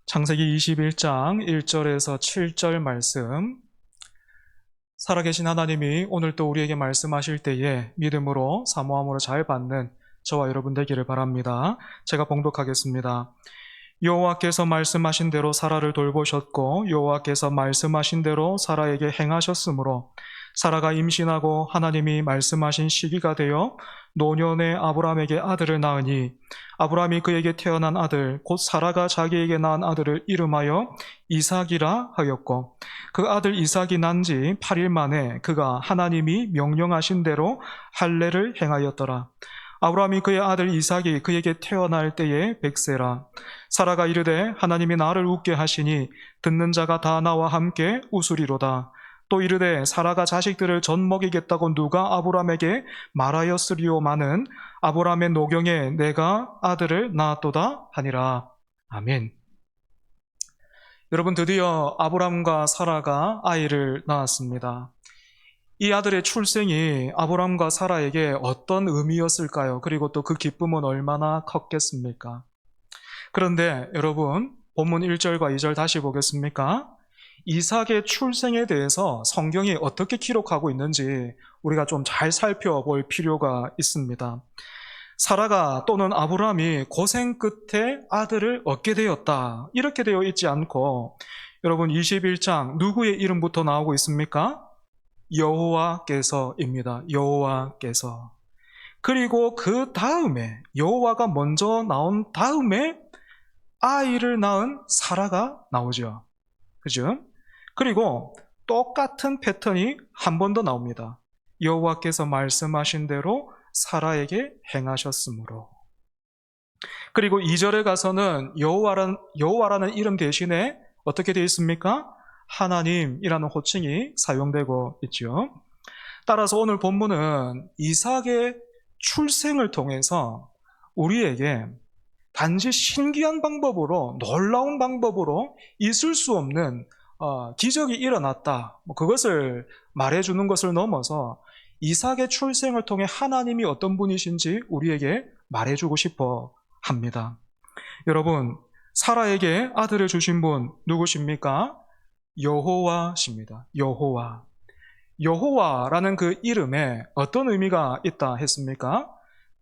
창세기 21장 1절에서 7절 말씀, 살아계신 하나님이 오늘 또 우리에게 말씀하실 때에 믿음으로 사모함으로 잘 받는 저와 여러분 되기를 바랍니다. 제가 봉독하겠습니다. 여호와께서 말씀하신 대로 사라를 돌보셨고 여호와께서 말씀하신 대로 사라에게 행하셨으므로 사라가 임신하고 하나님이 말씀하신 시기가 되어 노년에 아브라함에게 아들을 낳으니 아브라함이 그에게 태어난 아들 곧 사라가 자기에게 낳은 아들을 이름하여 이삭이라 하였고 그 아들 이삭이 난 지 8일 만에 그가 하나님이 명령하신 대로 할례를 행하였더라. 아브라함이 그의 아들 이삭이 그에게 태어날 때에 100세라. 사라가 이르되 하나님이 나를 웃게 하시니 듣는 자가 다 나와 함께 웃으리로다. 또 이르되 사라가 자식들을 전 먹이겠다고 누가 아브라함에게 말하였으리오마는 아브라함의 노경에 내가 아들을 낳았도다 하니라. 아멘. 여러분, 드디어 아브라함과 사라가 아이를 낳았습니다. 이 아들의 출생이 아브라함과 사라에게 어떤 의미였을까요? 그리고 또 그 기쁨은 얼마나 컸겠습니까? 그런데 여러분, 본문 1절과 2절 다시 보겠습니까? 이삭의 출생에 대해서 성경이 어떻게 기록하고 있는지 우리가 좀 잘 살펴볼 필요가 있습니다. 사라가 또는 아브라함이 고생 끝에 아들을 얻게 되었다, 이렇게 되어 있지 않고, 여러분 21장 누구의 이름부터 나오고 있습니까? 여호와께서입니다. 여호와께서. 그리고 그 다음에 여호와가 먼저 나온 다음에 아이를 낳은 사라가 나오죠. 그죠? 그리고 똑같은 패턴이 한 번 더 나옵니다. 여호와께서 말씀하신 대로 사라에게 행하셨으므로. 그리고 2절에 가서는 여호와라는 이름 대신에 어떻게 되어 있습니까? 하나님이라는 호칭이 사용되고 있죠. 따라서 오늘 본문은 이삭의 출생을 통해서 우리에게 단지 신기한 방법으로, 놀라운 방법으로 있을 수 없는 기적이 일어났다, 그것을 말해주는 것을 넘어서 이삭의 출생을 통해 하나님이 어떤 분이신지 우리에게 말해주고 싶어 합니다. 여러분, 사라에게 아들을 주신 분 누구십니까? 여호와십니다. 여호와. 여호와라는 그 이름에 어떤 의미가 있다 했습니까?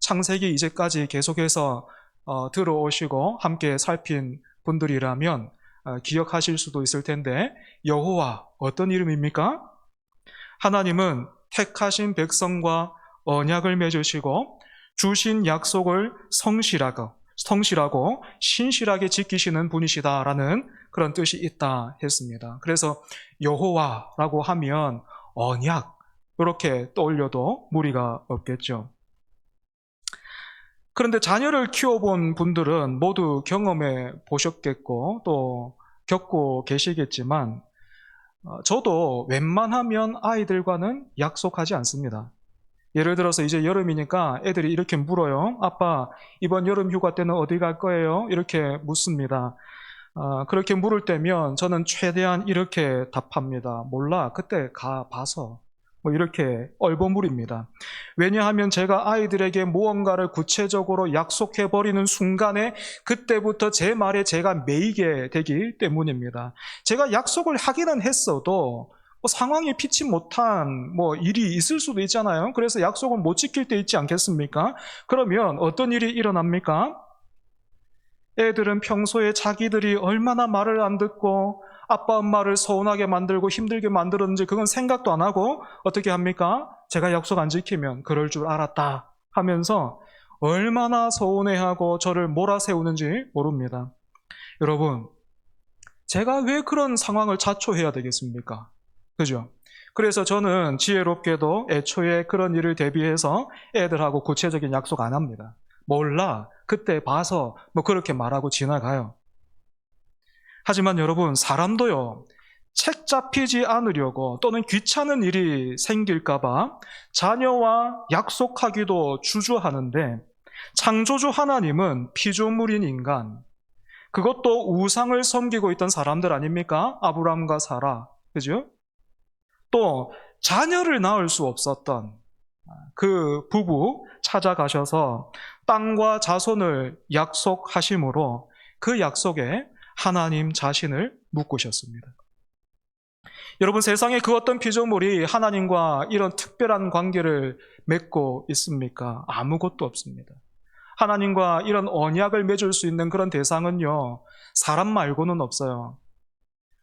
창세기 이제까지 계속해서 들어오시고 함께 살핀 분들이라면 기억하실 수도 있을 텐데, 여호와 어떤 이름입니까? 하나님은 택하신 백성과 언약을 맺으시고 주신 약속을 성실하고 신실하게 지키시는 분이시다라는 그런 뜻이 있다 했습니다. 그래서 여호와라고 하면 언약, 이렇게 떠올려도 무리가 없겠죠. 그런데 자녀를 키워본 분들은 모두 경험해 보셨겠고 또 겪고 계시겠지만, 저도 웬만하면 아이들과는 약속하지 않습니다. 예를 들어서 이제 여름이니까 애들이 이렇게 물어요. 아빠, 이번 여름 휴가 때는 어디 갈 거예요? 이렇게 묻습니다. 그렇게 물을 때면 저는 최대한 이렇게 답합니다. 몰라, 그때 봐서. 이렇게 얼버무립니다. 왜냐하면 제가 아이들에게 무언가를 구체적으로 약속해버리는 순간에 그때부터 제 말에 제가 매이게 되기 때문입니다. 제가 약속을 하기는 했어도 상황이 피치 못한 일이 있을 수도 있잖아요. 그래서 약속을 못 지킬 때 있지 않겠습니까? 그러면 어떤 일이 일어납니까? 애들은 평소에 자기들이 얼마나 말을 안 듣고 아빠 엄마를 서운하게 만들고 힘들게 만들었는지 그건 생각도 안 하고 어떻게 합니까? 제가 약속 안 지키면 그럴 줄 알았다 하면서 얼마나 서운해하고 저를 몰아세우는지 모릅니다. 여러분, 제가 왜 그런 상황을 자초해야 되겠습니까? 그죠? 그래서 저는 지혜롭게도 애초에 그런 일을 대비해서 애들하고 구체적인 약속 안 합니다. 몰라, 그때 봐서 그렇게 말하고 지나가요. 하지만 여러분, 사람도요, 책 잡히지 않으려고 또는 귀찮은 일이 생길까봐 자녀와 약속하기도 주저하는데, 창조주 하나님은 피조물인 인간, 그것도 우상을 섬기고 있던 사람들 아닙니까? 아브라함과 사라, 그죠? 또 자녀를 낳을 수 없었던 그 부부 찾아가셔서 땅과 자손을 약속하심으로 그 약속에 하나님 자신을 묶으셨습니다. 여러분, 세상에 그 어떤 피조물이 하나님과 이런 특별한 관계를 맺고 있습니까? 아무것도 없습니다. 하나님과 이런 언약을 맺을 수 있는 그런 대상은요, 사람 말고는 없어요.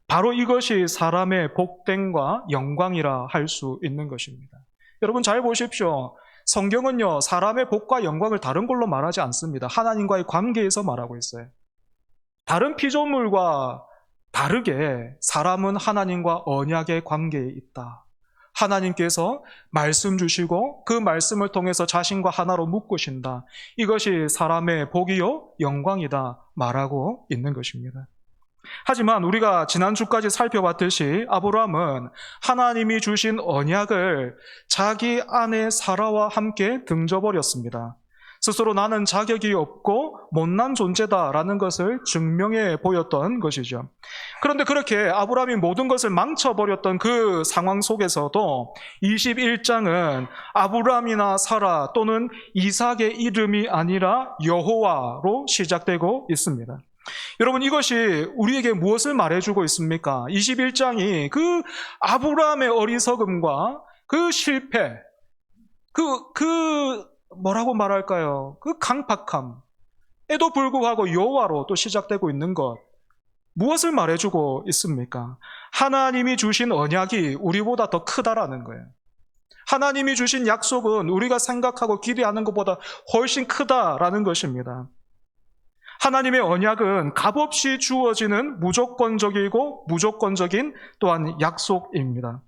바로 이것이 사람의 복됨과 영광이라 할 수 있는 것입니다. 여러분 잘 보십시오. 성경은요, 사람의 복과 영광을 다른 걸로 말하지 않습니다. 하나님과의 관계에서 말하고 있어요. 다른 피조물과 다르게 사람은 하나님과 언약의 관계에 있다. 하나님께서 말씀 주시고 그 말씀을 통해서 자신과 하나로 묶으신다. 이것이 사람의 복이요 영광이다 말하고 있는 것입니다. 하지만 우리가 지난주까지 살펴봤듯이 아브라함은 하나님이 주신 언약을 자기 아내 사라와 함께 등져버렸습니다. 스스로 나는 자격이 없고 못난 존재다라는 것을 증명해 보였던 것이죠. 그런데 그렇게 아브라함이 모든 것을 망쳐버렸던 그 상황 속에서도 21장은 아브라함이나 사라 또는 이삭의 이름이 아니라 여호와로 시작되고 있습니다. 여러분, 이것이 우리에게 무엇을 말해주고 있습니까? 21장이 그 아브라함의 어리석음과 그 실패, 뭐라고 말할까요? 그 강팍함에도 불구하고 여호와로 또 시작되고 있는 것, 무엇을 말해주고 있습니까? 하나님이 주신 언약이 우리보다 더 크다라는 거예요. 하나님이 주신 약속은 우리가 생각하고 기대하는 것보다 훨씬 크다라는 것입니다. 하나님의 언약은 값없이 주어지는 무조건적인 또한 약속입니다.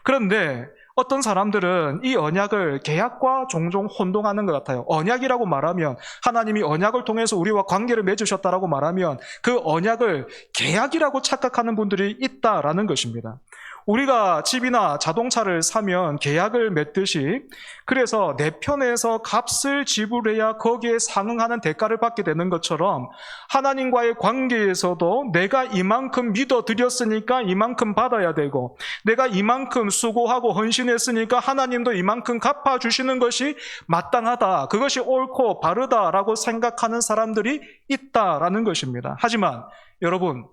그런데 어떤 사람들은 이 언약을 계약과 종종 혼동하는 것 같아요. 언약이라고 말하면, 하나님이 언약을 통해서 우리와 관계를 맺으셨다라고 말하면 그 언약을 계약이라고 착각하는 분들이 있다라는 것입니다. 우리가 집이나 자동차를 사면 계약을 맺듯이, 그래서 내 편에서 값을 지불해야 거기에 상응하는 대가를 받게 되는 것처럼 하나님과의 관계에서도 내가 이만큼 믿어드렸으니까 이만큼 받아야 되고, 내가 이만큼 수고하고 헌신했으니까 하나님도 이만큼 갚아주시는 것이 마땅하다, 그것이 옳고 바르다라고 생각하는 사람들이 있다라는 것입니다. 하지만 여러분,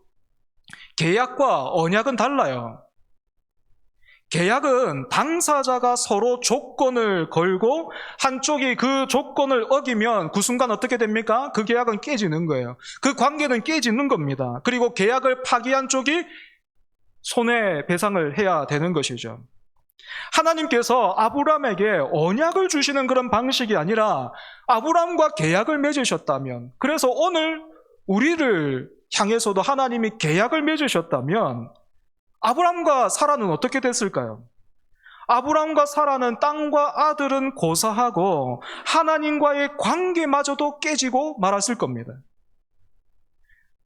계약과 언약은 달라요. 계약은 당사자가 서로 조건을 걸고 한쪽이 그 조건을 어기면 그 순간 어떻게 됩니까? 그 계약은 깨지는 거예요. 그 관계는 깨지는 겁니다. 그리고 계약을 파기한 쪽이 손해배상을 해야 되는 것이죠. 하나님께서 아브라함에게 언약을 주시는 그런 방식이 아니라 아브라함과 계약을 맺으셨다면, 그래서 오늘 우리를 향해서도 하나님이 계약을 맺으셨다면 아브라함과 사라는 어떻게 됐을까요? 아브라함과 사라는 땅과 아들은 고사하고 하나님과의 관계마저도 깨지고 말았을 겁니다.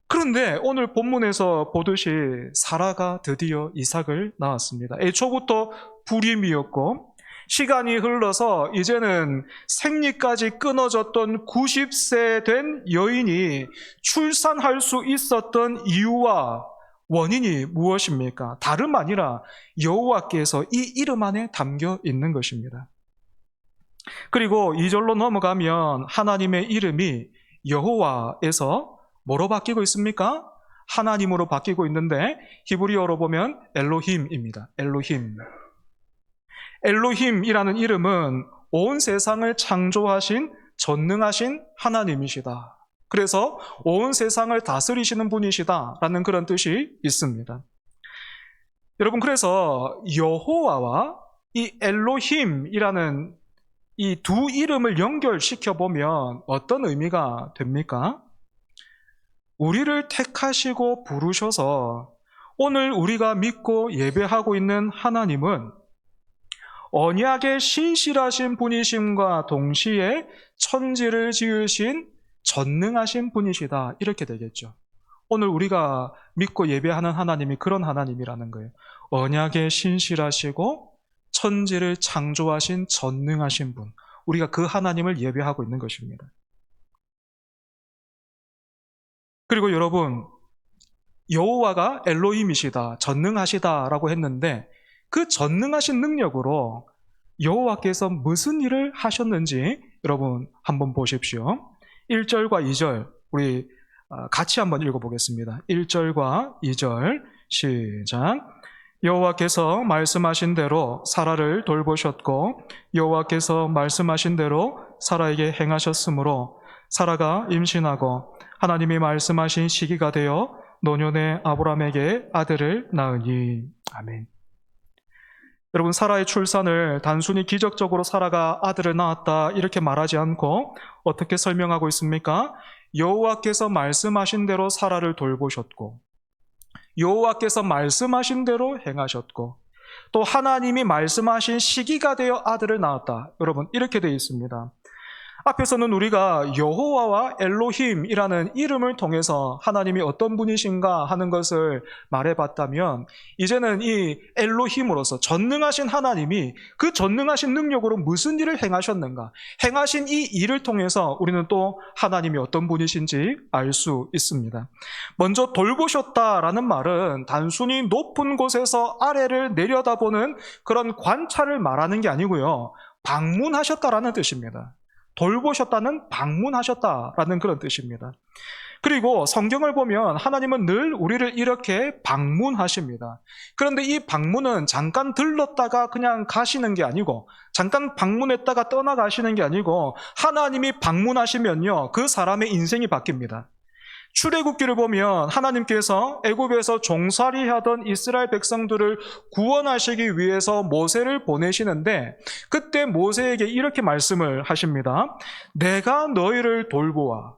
그런데 오늘 본문에서 보듯이 사라가 드디어 이삭을 낳았습니다. 애초부터 불임이었고 시간이 흘러서 이제는 생리까지 끊어졌던 90세 된 여인이 출산할 수 있었던 이유와 원인이 무엇입니까? 다름 아니라 여호와께서 이 이름 안에 담겨 있는 것입니다. 그리고 2절로 넘어가면 하나님의 이름이 여호와에서 뭐로 바뀌고 있습니까? 하나님으로 바뀌고 있는데 히브리어로 보면 엘로힘입니다. 엘로힘이라는 이름은 온 세상을 창조하신 전능하신 하나님이시다. 그래서 온 세상을 다스리시는 분이시다라는 그런 뜻이 있습니다. 여러분, 그래서 여호와와 이 엘로힘이라는 이 두 이름을 연결시켜 보면 어떤 의미가 됩니까? 우리를 택하시고 부르셔서 오늘 우리가 믿고 예배하고 있는 하나님은 언약의 신실하신 분이심과 동시에 천지를 지으신 전능하신 분이시다, 이렇게 되겠죠. 오늘 우리가 믿고 예배하는 하나님이 그런 하나님이라는 거예요. 언약의 신실하시고 천지를 창조하신 전능하신 분, 우리가 그 하나님을 예배하고 있는 것입니다. 그리고 여러분, 여호와가 엘로힘이시다, 전능하시다라고 했는데 그 전능하신 능력으로 여호와께서 무슨 일을 하셨는지 여러분 한번 보십시오. 1절과 2절 우리 같이 한번 읽어보겠습니다. 1절과 2절 시작. 여호와께서 말씀하신 대로 사라를 돌보셨고 여호와께서 말씀하신 대로 사라에게 행하셨으므로 사라가 임신하고 하나님이 말씀하신 시기가 되어 노년의 아브라함에게 아들을 낳으니. 아멘. 여러분, 사라의 출산을 단순히 기적적으로 사라가 아들을 낳았다 이렇게 말하지 않고 어떻게 설명하고 있습니까? 여호와께서 말씀하신 대로 사라를 돌보셨고 여호와께서 말씀하신 대로 행하셨고 또 하나님이 말씀하신 시기가 되어 아들을 낳았다. 여러분, 이렇게 되어 있습니다. 앞에서는 우리가 여호와와 엘로힘이라는 이름을 통해서 하나님이 어떤 분이신가 하는 것을 말해봤다면 이제는 이 엘로힘으로서 전능하신 하나님이 그 전능하신 능력으로 무슨 일을 행하셨는가, 행하신 이 일을 통해서 우리는 또 하나님이 어떤 분이신지 알 수 있습니다. 먼저 돌보셨다라는 말은 단순히 높은 곳에서 아래를 내려다보는 그런 관찰을 말하는 게 아니고요, 방문하셨다라는 뜻입니다. 돌보셨다는 방문하셨다라는 그런 뜻입니다. 그리고 성경을 보면 하나님은 늘 우리를 이렇게 방문하십니다. 그런데 이 방문은 잠깐 들렀다가 그냥 가시는 게 아니고 잠깐 방문했다가 떠나가시는 게 아니고 하나님이 방문하시면요, 그 사람의 인생이 바뀝니다. 출애굽기를 보면 하나님께서 애굽에서 종살이하던 이스라엘 백성들을 구원하시기 위해서 모세를 보내시는데 그때 모세에게 이렇게 말씀을 하십니다. 내가 너희를 돌보아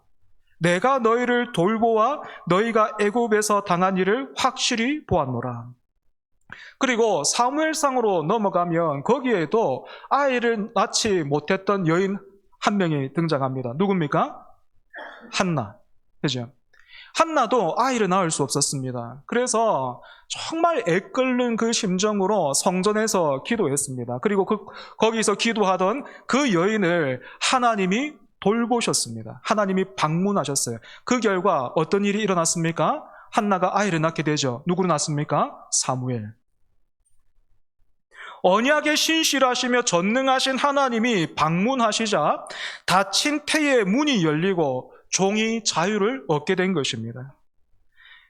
너희가 애굽에서 당한 일을 확실히 보았노라. 그리고 사무엘상으로 넘어가면 거기에도 아이를 낳지 못했던 여인 한 명이 등장합니다. 누굽니까? 한나. 그죠? 한나도 아이를 낳을 수 없었습니다. 그래서 정말 애끓는 그 심정으로 성전에서 기도했습니다. 그리고 거기서 기도하던 그 여인을 하나님이 돌보셨습니다. 하나님이 방문하셨어요. 그 결과 어떤 일이 일어났습니까? 한나가 아이를 낳게 되죠. 누구를 낳습니까? 사무엘. 언약에 신실하시며 전능하신 하나님이 방문하시자 닫힌 태의 문이 열리고 종이 자유를 얻게 된 것입니다.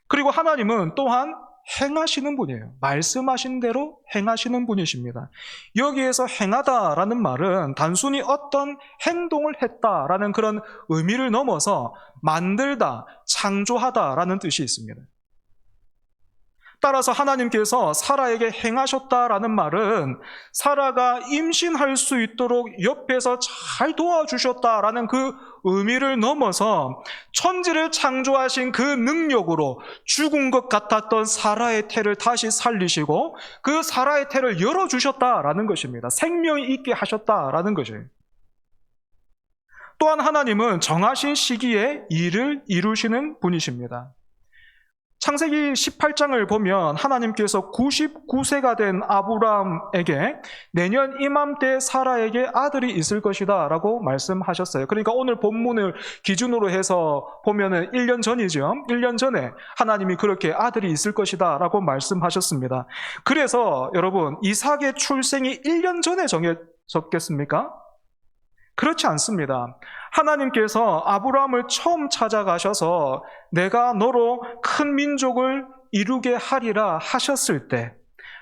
그리고 하나님은 또한 행하시는 분이에요. 말씀하신 대로 행하시는 분이십니다. 여기에서 행하다라는 말은 단순히 어떤 행동을 했다라는 그런 의미를 넘어서 만들다, 창조하다라는 뜻이 있습니다. 따라서 하나님께서 사라에게 행하셨다라는 말은 사라가 임신할 수 있도록 옆에서 잘 도와주셨다라는 그 의미를 넘어서 천지를 창조하신 그 능력으로 죽은 것 같았던 사라의 태를 다시 살리시고 그 사라의 태를 열어주셨다라는 것입니다. 생명이 있게 하셨다라는 것이에요. 또한 하나님은 정하신 시기에 일을 이루시는 분이십니다. 창세기 18장을 보면 하나님께서 99세가 된 아브라함에게 내년 이맘때 사라에게 아들이 있을 것이다 라고 말씀하셨어요. 그러니까 오늘 본문을 기준으로 해서 보면은 1년 전이죠. 1년 전에 하나님이 그렇게 아들이 있을 것이다 라고 말씀하셨습니다. 그래서 여러분, 이삭의 출생이 1년 전에 정해졌겠습니까? 그렇지 않습니다. 하나님께서 아브라함을 처음 찾아가셔서 내가 너로 큰 민족을 이루게 하리라 하셨을 때,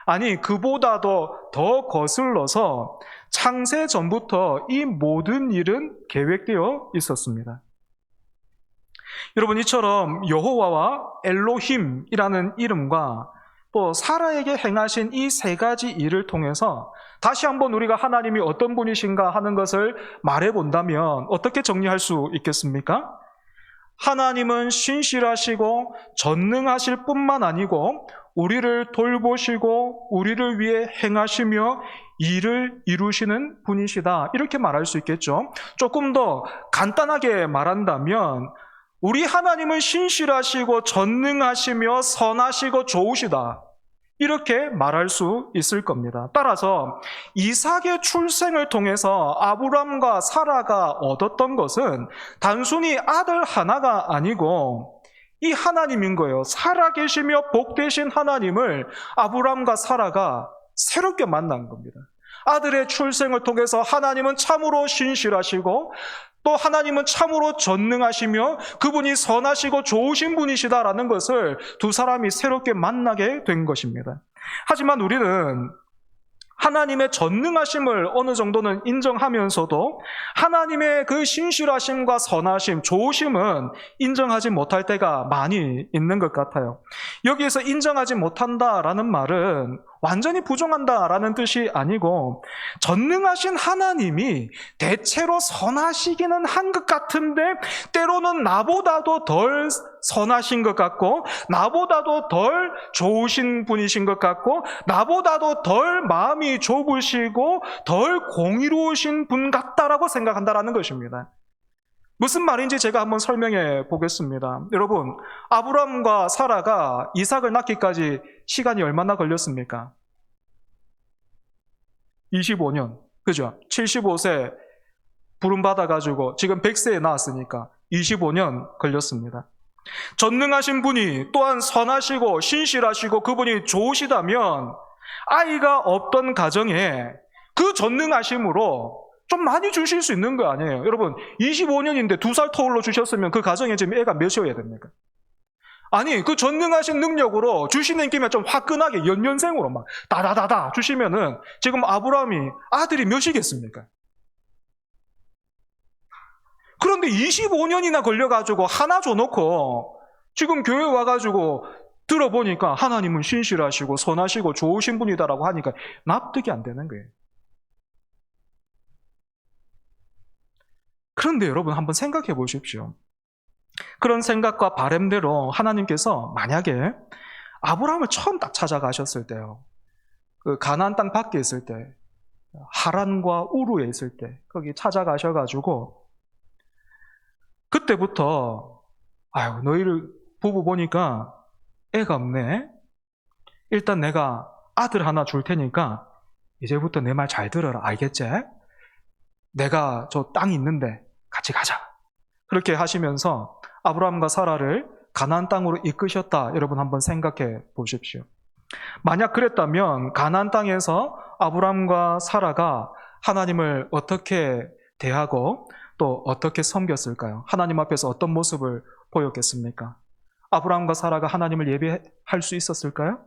아니 그보다도 더 거슬러서 창세 전부터 이 모든 일은 계획되어 있었습니다. 여러분, 이처럼 여호와와 엘로힘이라는 이름과 또 사라에게 행하신 이 세 가지 일을 통해서 다시 한번 우리가 하나님이 어떤 분이신가 하는 것을 말해본다면 어떻게 정리할 수 있겠습니까? 하나님은 신실하시고 전능하실 뿐만 아니고 우리를 돌보시고 우리를 위해 행하시며 일을 이루시는 분이시다, 이렇게 말할 수 있겠죠. 조금 더 간단하게 말한다면 우리 하나님은 신실하시고 전능하시며 선하시고 좋으시다, 이렇게 말할 수 있을 겁니다. 따라서 이삭의 출생을 통해서 아브람과 사라가 얻었던 것은 단순히 아들 하나가 아니고 이 하나님인 거예요. 살아계시며 복되신 하나님을 아브람과 사라가 새롭게 만난 겁니다. 아들의 출생을 통해서 하나님은 참으로 신실하시고 또 하나님은 참으로 전능하시며 그분이 선하시고 좋으신 분이시다라는 것을 두 사람이 새롭게 만나게 된 것입니다. 하지만 우리는 하나님의 전능하심을 어느 정도는 인정하면서도 하나님의 그 신실하심과 선하심, 좋으심은 인정하지 못할 때가 많이 있는 것 같아요. 여기에서 인정하지 못한다라는 말은 완전히 부정한다라는 뜻이 아니고, 전능하신 하나님이 대체로 선하시기는 한 것 같은데 때로는 나보다도 덜 선하신 것 같고, 나보다도 덜 좋으신 분이신 것 같고, 나보다도 덜 마음이 좁으시고 덜 공의로우신 분 같다라고 생각한다라는 것입니다. 무슨 말인지 제가 한번 설명해 보겠습니다. 여러분, 아브라함과 사라가 이삭을 낳기까지 시간이 얼마나 걸렸습니까? 25년. 그죠? 75세 부름받아가지고 지금 100세에 낳았으니까 25년 걸렸습니다. 전능하신 분이 또한 선하시고 신실하시고 그분이 좋으시다면 아이가 없던 가정에 그 전능하심으로 좀 많이 주실 수 있는 거 아니에요? 여러분, 25년인데 2살 터울로 주셨으면 그 가정에 지금 애가 몇이어야 됩니까? 아니, 그 전능하신 능력으로 주시는 김에 좀 화끈하게 연년생으로 막 다다다다 주시면은 지금 아브라함이 아들이 몇이겠습니까? 그런데 25년이나 걸려가지고 하나 줘놓고 지금 교회 와가지고 들어보니까 하나님은 신실하시고 선하시고 좋으신 분이다라고 하니까 납득이 안 되는 거예요. 그런데 여러분 한번 생각해 보십시오. 그런 생각과 바람대로 하나님께서 만약에 아브라함을 처음 딱 찾아가셨을 때요, 그 가나안 땅 밖에 있을 때, 하란과 우르에 있을 때 거기 찾아가셔가지고 그때부터 아유 너희를 부부 보니까 애가 없네. 일단 내가 아들 하나 줄 테니까 이제부터 내 말 잘 들어라. 알겠지? 내가 저 땅 있는데 같이 가자. 그렇게 하시면서 아브라함과 사라를 가나안 땅으로 이끄셨다. 여러분 한번 생각해 보십시오. 만약 그랬다면 가나안 땅에서 아브라함과 사라가 하나님을 어떻게 대하고 또 어떻게 섬겼을까요? 하나님 앞에서 어떤 모습을 보였겠습니까? 아브라함과 사라가 하나님을 예배할 수 있었을까요?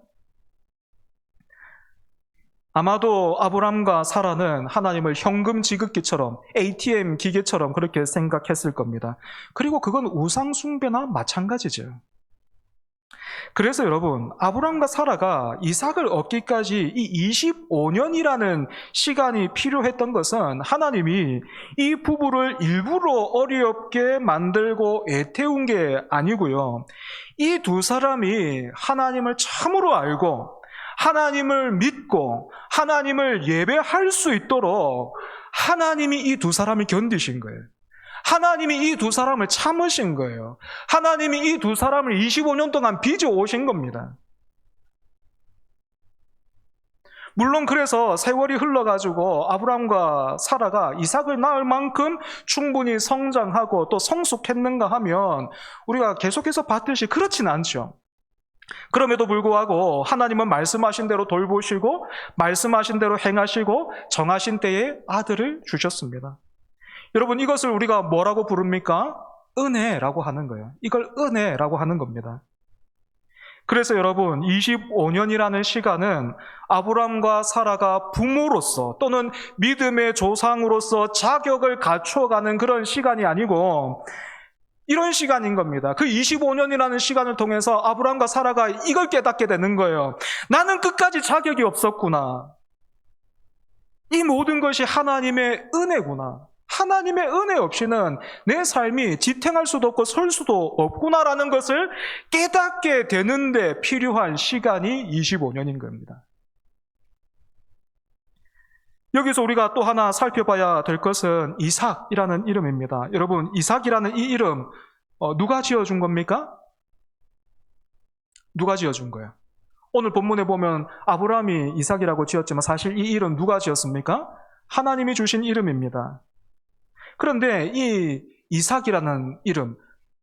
아마도 아브라함과 사라는 하나님을 현금 지급기처럼 ATM 기계처럼 그렇게 생각했을 겁니다. 그리고 그건 우상 숭배나 마찬가지죠. 그래서 여러분, 아브라함과 사라가 이삭을 얻기까지 이 25년이라는 시간이 필요했던 것은 하나님이 이 부부를 일부러 어렵게 만들고 애태운 게 아니고요. 이 두 사람이 하나님을 참으로 알고 하나님을 믿고 하나님을 예배할 수 있도록 하나님이 이 두 사람을 견디신 거예요. 하나님이 이 두 사람을 참으신 거예요. 하나님이 이 두 사람을 25년 동안 빚어오신 겁니다. 물론 그래서 세월이 흘러가지고 아브라함과 사라가 이삭을 낳을 만큼 충분히 성장하고 또 성숙했는가 하면 우리가 계속해서 봤듯이 그렇지는 않죠. 그럼에도 불구하고 하나님은 말씀하신 대로 돌보시고 말씀하신 대로 행하시고 정하신 때에 아들을 주셨습니다. 여러분, 이것을 우리가 뭐라고 부릅니까? 은혜라고 하는 거예요. 이걸 은혜라고 하는 겁니다. 그래서 여러분, 25년이라는 시간은 아브라함과 사라가 부모로서 또는 믿음의 조상으로서 자격을 갖추어가는 그런 시간이 아니고 이런 시간인 겁니다. 그 25년이라는 시간을 통해서 아브라함과 사라가 이걸 깨닫게 되는 거예요. 나는 끝까지 자격이 없었구나. 이 모든 것이 하나님의 은혜구나. 하나님의 은혜 없이는 내 삶이 지탱할 수도 없고 설 수도 없구나라는 것을 깨닫게 되는데 필요한 시간이 25년인 겁니다. 여기서 우리가 또 하나 살펴봐야 될 것은 이삭이라는 이름입니다. 여러분, 이삭이라는 이 이름 누가 지어준 겁니까? 누가 지어준 거예요? 오늘 본문에 보면 아브라함이 이삭이라고 지었지만 사실 이 이름 누가 지었습니까? 하나님이 주신 이름입니다. 그런데 이 이삭이라는 이름,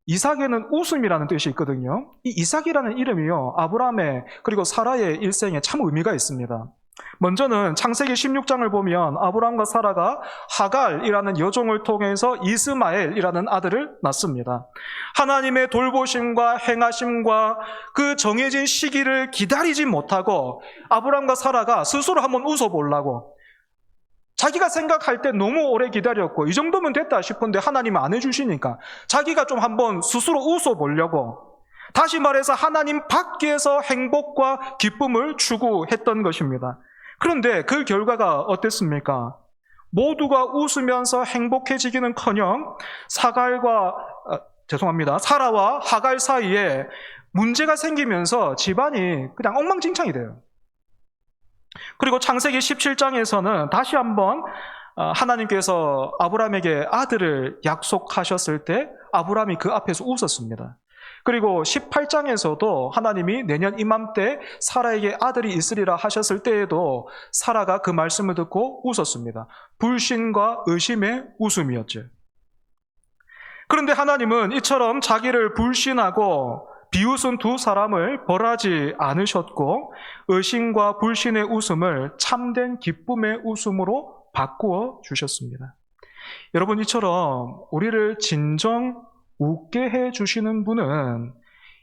이삭에는 웃음이라는 뜻이 있거든요. 이 이삭이라는 이름이요, 아브라함의 그리고 사라의 일생에 참 의미가 있습니다. 먼저는 창세기 16장을 보면 아브라함과 사라가 하갈이라는 여종을 통해서 이스마엘이라는 아들을 낳습니다. 하나님의 돌보심과 행하심과 그 정해진 시기를 기다리지 못하고 아브라함과 사라가 스스로 한번 웃어보려고, 자기가 생각할 때 너무 오래 기다렸고 이 정도면 됐다 싶은데 하나님은 안 해주시니까 자기가 좀 한번 스스로 웃어보려고, 다시 말해서 하나님 밖에서 행복과 기쁨을 추구했던 것입니다. 그런데 그 결과가 어땠습니까? 모두가 웃으면서 행복해지기는커녕 사라와 하갈 사이에 문제가 생기면서 집안이 그냥 엉망진창이 돼요. 그리고 창세기 17장에서는 다시 한번 하나님께서 아브라함에게 아들을 약속하셨을 때 아브라함이 그 앞에서 웃었습니다. 그리고 18장에서도 하나님이 내년 이맘때 사라에게 아들이 있으리라 하셨을 때에도 사라가 그 말씀을 듣고 웃었습니다. 불신과 의심의 웃음이었죠. 그런데 하나님은 이처럼 자기를 불신하고 비웃은 두 사람을 벌하지 않으셨고 의심과 불신의 웃음을 참된 기쁨의 웃음으로 바꾸어 주셨습니다. 여러분, 이처럼 우리를 진정 웃게 해주시는 분은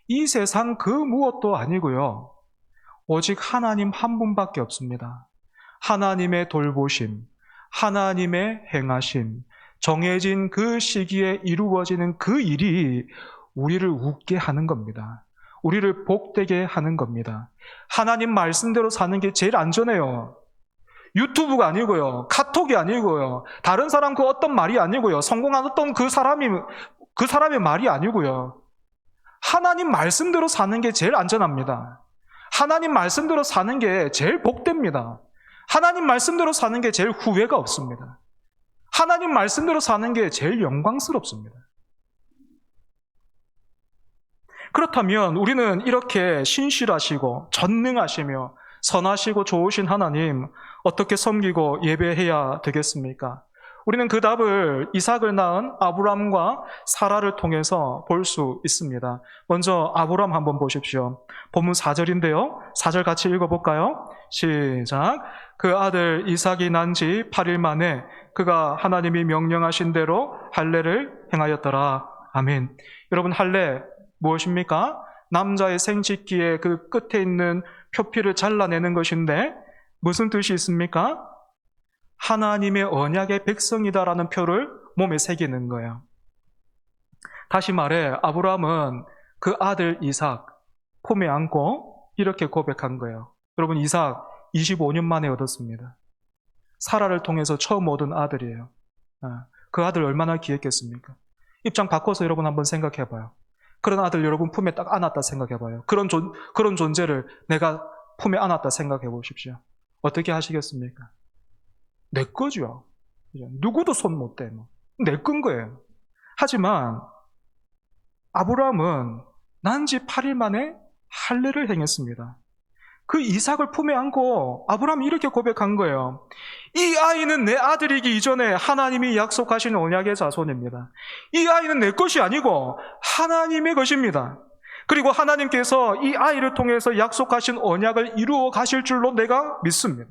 이 세상 그 무엇도 아니고요, 오직 하나님 한 분밖에 없습니다. 하나님의 돌보심, 하나님의 행하심, 정해진 그 시기에 이루어지는 그 일이 우리를 웃게 하는 겁니다. 우리를 복되게 하는 겁니다. 하나님 말씀대로 사는 게 제일 안전해요. 유튜브가 아니고요, 카톡이 아니고요, 다른 사람 그 어떤 말이 아니고요, 성공한 어떤 그 사람의 말이 아니고요, 하나님 말씀대로 사는 게 제일 안전합니다. 하나님 말씀대로 사는 게 제일 복됩니다. 하나님 말씀대로 사는 게 제일 후회가 없습니다. 하나님 말씀대로 사는 게 제일 영광스럽습니다. 그렇다면 우리는 이렇게 신실하시고 전능하시며 선하시고 좋으신 하나님 어떻게 섬기고 예배해야 되겠습니까? 우리는 그 답을 이삭을 낳은 아브람과 사라를 통해서 볼 수 있습니다. 먼저 아브람 한번 보십시오. 본문 4절인데요. 4절 같이 읽어볼까요? 시작. 그 아들 이삭이 난 지 8일 만에 그가 하나님이 명령하신 대로 할례를 행하였더라. 아멘. 여러분, 할례 무엇입니까? 남자의 생식기의 그 끝에 있는 표피를 잘라내는 것인데 무슨 뜻이 있습니까? 하나님의 언약의 백성이다라는 표를 몸에 새기는 거예요. 다시 말해 아브라함은 그 아들 이삭 품에 안고 이렇게 고백한 거예요. 여러분, 이삭 25년 만에 얻었습니다. 사라를 통해서 처음 얻은 아들이에요. 그 아들 얼마나 귀했겠습니까? 입장 바꿔서 여러분 한번 생각해 봐요. 그런 아들 여러분 품에 딱 안았다 생각해 봐요. 그런 존재를 내가 품에 안았다 생각해 보십시오. 어떻게 하시겠습니까? 내 거죠. 누구도 손 못 대. 내 건 거예요. 하지만 아브라함은 난 지 8일 만에 할례를 행했습니다. 그 이삭을 품에 안고 아브라함이 이렇게 고백한 거예요. 이 아이는 내 아들이기 이전에 하나님이 약속하신 언약의 자손입니다. 이 아이는 내 것이 아니고 하나님의 것입니다. 그리고 하나님께서 이 아이를 통해서 약속하신 언약을 이루어 가실 줄로 내가 믿습니다.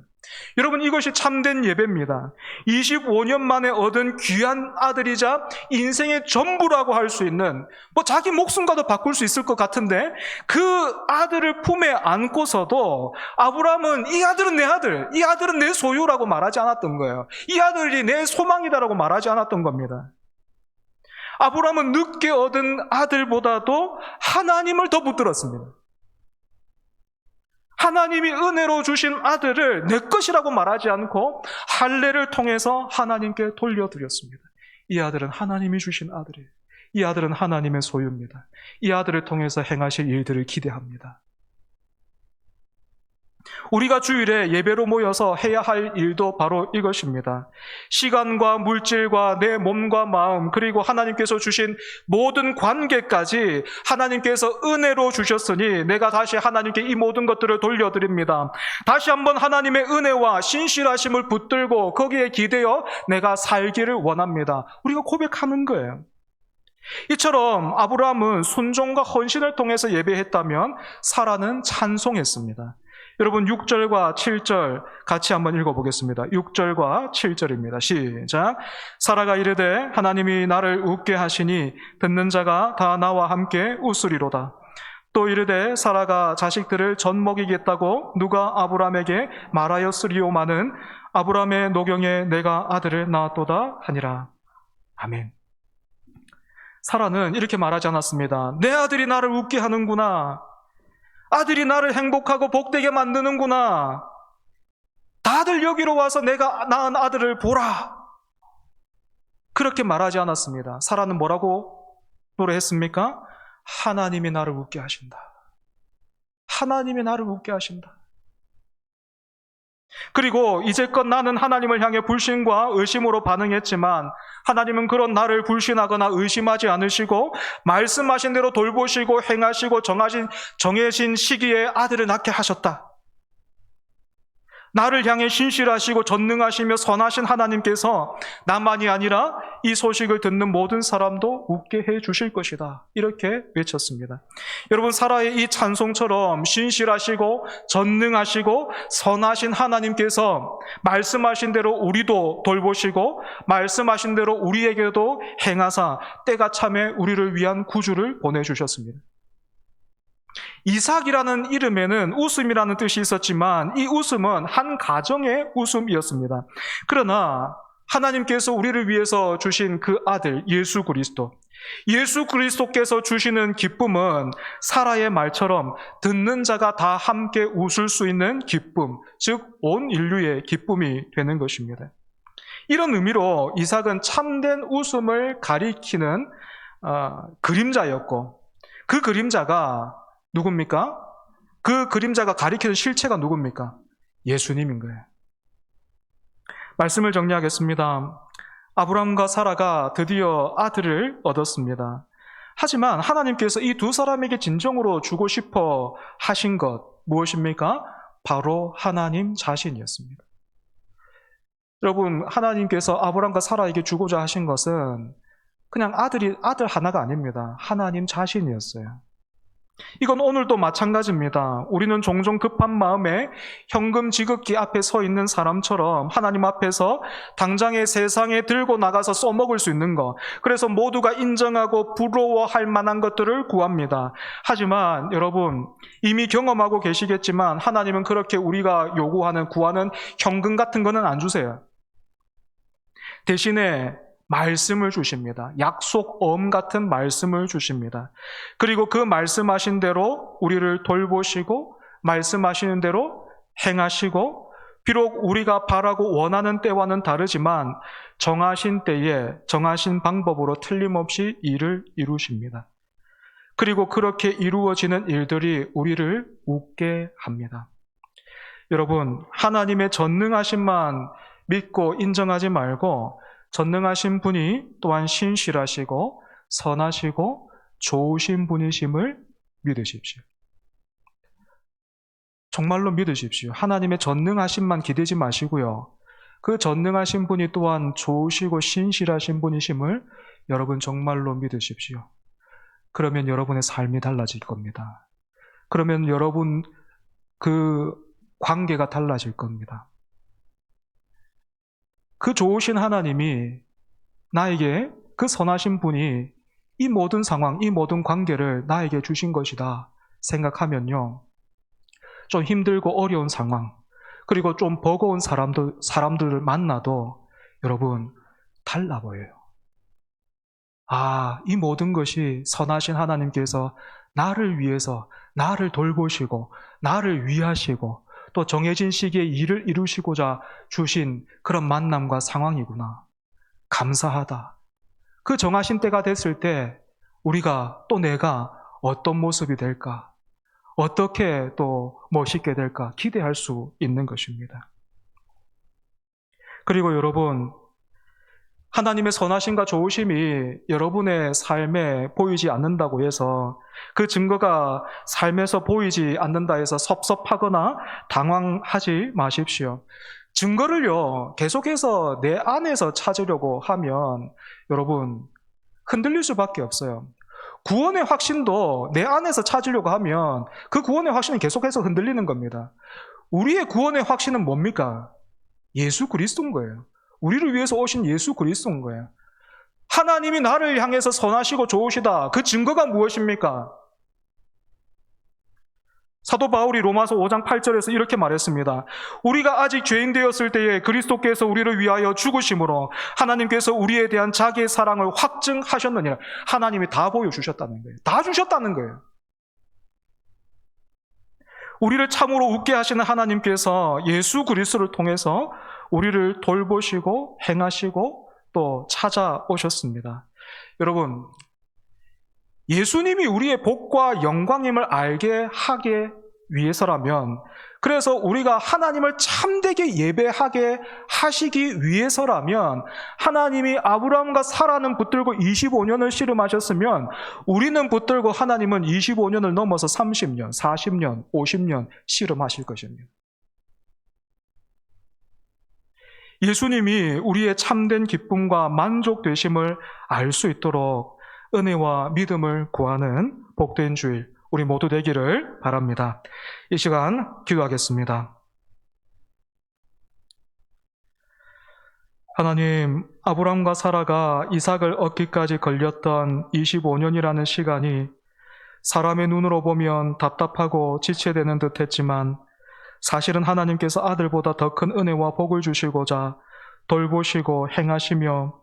여러분, 이것이 참된 예배입니다. 25년 만에 얻은 귀한 아들이자 인생의 전부라고 할 수 있는, 자기 목숨과도 바꿀 수 있을 것 같은데 그 아들을 품에 안고서도 아브라함은 이 아들은 내 아들, 이 아들은 내 소유라고 말하지 않았던 거예요. 이 아들이 내 소망이다라고 말하지 않았던 겁니다. 아브라함은 늦게 얻은 아들보다도 하나님을 더 붙들었습니다. 하나님이 은혜로 주신 아들을 내 것이라고 말하지 않고 할례를 통해서 하나님께 돌려드렸습니다. 이 아들은 하나님이 주신 아들이에요. 이 아들은 하나님의 소유입니다. 이 아들을 통해서 행하실 일들을 기대합니다. 우리가 주일에 예배로 모여서 해야 할 일도 바로 이것입니다. 시간과 물질과 내 몸과 마음, 그리고 하나님께서 주신 모든 관계까지 하나님께서 은혜로 주셨으니 내가 다시 하나님께 이 모든 것들을 돌려드립니다. 다시 한번 하나님의 은혜와 신실하심을 붙들고 거기에 기대어 내가 살기를 원합니다. 우리가 고백하는 거예요. 이처럼 아브라함은 순종과 헌신을 통해서 예배했다면 사라는 찬송했습니다. 여러분 6절과 7절 같이 한번 읽어보겠습니다. 6절과 7절입니다. 시작. 사라가 이르되 하나님이 나를 웃게 하시니 듣는 자가 다 나와 함께 웃으리로다. 또 이르되 사라가 자식들을 젖 먹이겠다고 누가 아브라함에게 말하였으리오마는 아브라함의 노경에 내가 아들을 낳았도다 하니라. 아멘. 사라는 이렇게 말하지 않았습니다. 내 아들이 나를 웃게 하는구나. 아들이 나를 행복하고 복되게 만드는구나. 다들 여기로 와서 내가 낳은 아들을 보라. 그렇게 말하지 않았습니다. 사라는 뭐라고 노래했습니까? 하나님이 나를 웃게 하신다. 하나님이 나를 웃게 하신다. 그리고 이제껏 나는 하나님을 향해 불신과 의심으로 반응했지만 하나님은 그런 나를 불신하거나 의심하지 않으시고 말씀하신 대로 돌보시고 행하시고 정해진 시기에 아들을 낳게 하셨다. 나를 향해 신실하시고 전능하시며 선하신 하나님께서 나만이 아니라 이 소식을 듣는 모든 사람도 웃게 해 주실 것이다. 이렇게 외쳤습니다. 여러분, 사라의 이 찬송처럼 신실하시고 전능하시고 선하신 하나님께서 말씀하신 대로 우리도 돌보시고 말씀하신 대로 우리에게도 행하사 때가 참에 우리를 위한 구주를 보내주셨습니다. 이삭이라는 이름에는 웃음이라는 뜻이 있었지만 이 웃음은 한 가정의 웃음이었습니다. 그러나 하나님께서 우리를 위해서 주신 그 아들 예수 그리스도께서 주시는 기쁨은 사라의 말처럼 듣는 자가 다 함께 웃을 수 있는 기쁨, 즉 온 인류의 기쁨이 되는 것입니다. 이런 의미로 이삭은 참된 웃음을 가리키는 그림자였고 그 그림자가 누굽니까? 그 그림자가 가리키는 실체가 누굽니까? 예수님인 거예요. 말씀을 정리하겠습니다. 아브라함과 사라가 드디어 아들을 얻었습니다. 하지만 하나님께서 이 두 사람에게 진정으로 주고 싶어 하신 것 무엇입니까? 바로 하나님 자신이었습니다. 여러분, 하나님께서 아브라함과 사라에게 주고자 하신 것은 그냥 아들 하나가 아닙니다. 하나님 자신이었어요. 이건 오늘도 마찬가지입니다. 우리는 종종 급한 마음에 현금 지급기 앞에 서 있는 사람처럼 하나님 앞에서 당장의 세상에 들고 나가서 써먹을 수 있는 것, 그래서 모두가 인정하고 부러워할 만한 것들을 구합니다. 하지만 여러분, 이미 경험하고 계시겠지만 하나님은 그렇게 우리가 구하는 현금 같은 거는 안 주세요. 대신에 말씀을 주십니다. 약속엄 같은 말씀을 주십니다. 그리고 그 말씀하신 대로 우리를 돌보시고 말씀하시는 대로 행하시고 비록 우리가 바라고 원하는 때와는 다르지만 정하신 때에 정하신 방법으로 틀림없이 일을 이루십니다. 그리고 그렇게 이루어지는 일들이 우리를 웃게 합니다. 여러분, 하나님의 전능하심만 믿고 인정하지 말고 전능하신 분이 또한 신실하시고 선하시고 좋으신 분이심을 믿으십시오. 정말로 믿으십시오. 하나님의 전능하심만 기대지 마시고요. 그 전능하신 분이 또한 좋으시고 신실하신 분이심을 여러분 정말로 믿으십시오. 그러면 여러분의 삶이 달라질 겁니다. 그러면 여러분 그 관계가 달라질 겁니다. 그 좋으신 하나님이 나에게 그 선하신 분이 이 모든 상황, 이 모든 관계를 나에게 주신 것이다 생각하면요. 좀 힘들고 어려운 상황, 그리고 좀 버거운 사람들을 만나도 여러분 달라 보여요. 이 모든 것이 선하신 하나님께서 나를 위해서 나를 돌보시고 나를 위하시고 또 정해진 시기에 일을 이루시고자 주신 그런 만남과 상황이구나. 감사하다. 그 정하신 때가 됐을 때 우리가 또 내가 어떤 모습이 될까? 어떻게 또 멋있게 될까? 기대할 수 있는 것입니다. 그리고 여러분, 하나님의 선하심과 좋으심이 여러분의 삶에 보이지 않는다고 해서 그 증거가 삶에서 보이지 않는다 해서 섭섭하거나 당황하지 마십시오. 증거를요, 계속해서 내 안에서 찾으려고 하면 여러분 흔들릴 수밖에 없어요. 구원의 확신도 내 안에서 찾으려고 하면 그 구원의 확신은 계속해서 흔들리는 겁니다. 우리의 구원의 확신은 뭡니까? 예수 그리스도인 거예요. 우리를 위해서 오신 예수 그리스도인 거예요. 하나님이 나를 향해서 선하시고 좋으시다. 그 증거가 무엇입니까? 사도 바울이 로마서 5장 8절에서 이렇게 말했습니다. 우리가 아직 죄인 되었을 때에 그리스도께서 우리를 위하여 죽으심으로 하나님께서 우리에 대한 자기의 사랑을 확증하셨느니라. 하나님이 다 보여주셨다는 거예요. 다 주셨다는 거예요. 우리를 참으로 웃게 하시는 하나님께서 예수 그리스도를 통해서 우리를 돌보시고 행하시고 또 찾아오셨습니다. 여러분, 예수님이 우리의 복과 영광임을 알게 하기 위해서라면, 그래서 우리가 하나님을 참되게 예배하게 하시기 위해서라면, 하나님이 아브라함과 사라는 붙들고 25년을 씨름하셨으면 우리는 붙들고 하나님은 25년을 넘어서 30년, 40년, 50년 씨름하실 것입니다. 예수님이 우리의 참된 기쁨과 만족되심을 알 수 있도록 은혜와 믿음을 구하는 복된 주일 우리 모두 되기를 바랍니다. 이 시간 기도하겠습니다. 하나님, 아브람과 사라가 이삭을 얻기까지 걸렸던 25년이라는 시간이 사람의 눈으로 보면 답답하고 지체되는 듯 했지만 사실은 하나님께서 아들보다 더 큰 은혜와 복을 주시고자 돌보시고 행하시며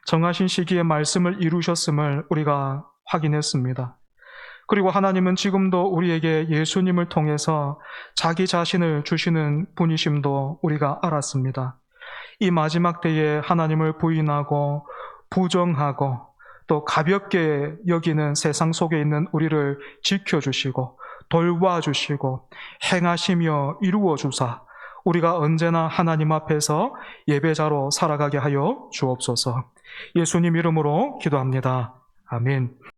정하신 시기에 말씀을 이루셨음을 우리가 확인했습니다. 그리고 하나님은 지금도 우리에게 예수님을 통해서 자기 자신을 주시는 분이심도 우리가 알았습니다. 이 마지막 때에 하나님을 부인하고 부정하고 또 가볍게 여기는 세상 속에 있는 우리를 지켜주시고 돌봐주시고 행하시며 이루어주사 우리가 언제나 하나님 앞에서 예배자로 살아가게 하여 주옵소서. 예수님 이름으로 기도합니다. 아멘.